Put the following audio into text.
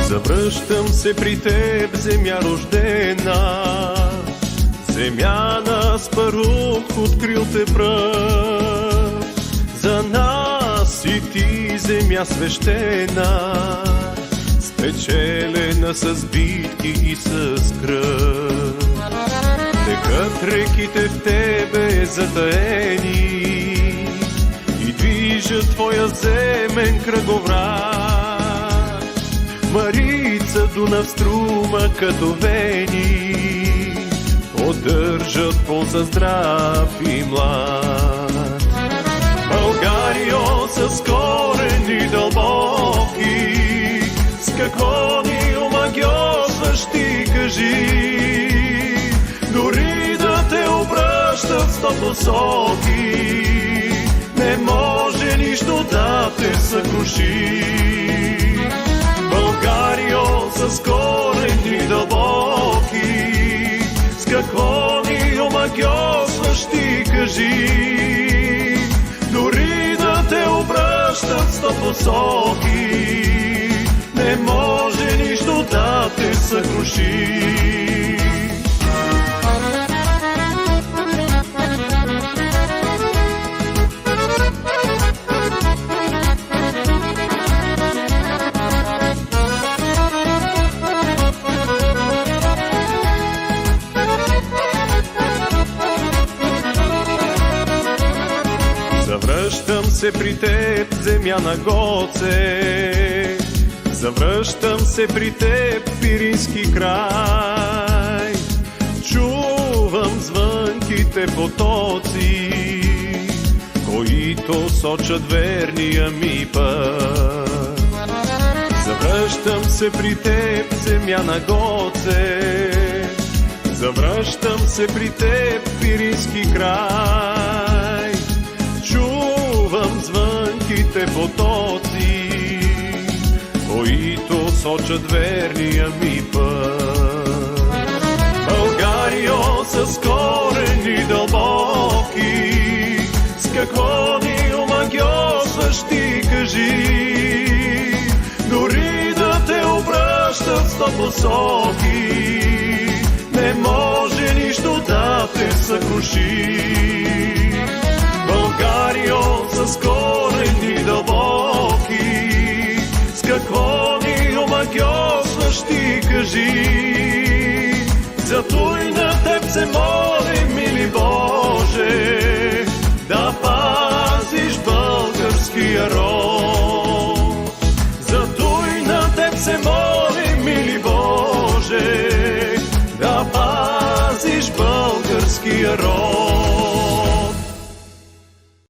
Завръщам се при теб, земя рождена, земя на спарух, открил те пръв. За нас си ти, земя свещена, спечелена с битки и с кръв. Текат реките в тебе затаени и движат твоя земен кръговрат. Марица, Дунав струма като вени, поддържат полза здрав и млад. Българио с корени дълбоки, с какво ни омагьосваш ти, кажи. Дори да те обръщат сто посоки, не може нищо да те съкруши. Българио с корени дълбоки, с какво ни омагьосваш ти, кажи. Дори да те обръщат сто посоки, не може нищо да те съкруши. Завръщам се при теб, земя на Гоце, завръщам се при теб, Пирински край. Чувам звънките потоци, които сочат верния ми път. Завръщам се при теб, земя на Гоце, завръщам се при теб, Пирински край. Чувам звънките потоци, които сочат верния ми път. Българио с корени дълбоки, с какво ни омагьосваш ти, кажи. Дори да те обръщат сто посоки, не може нищо да те съкруши.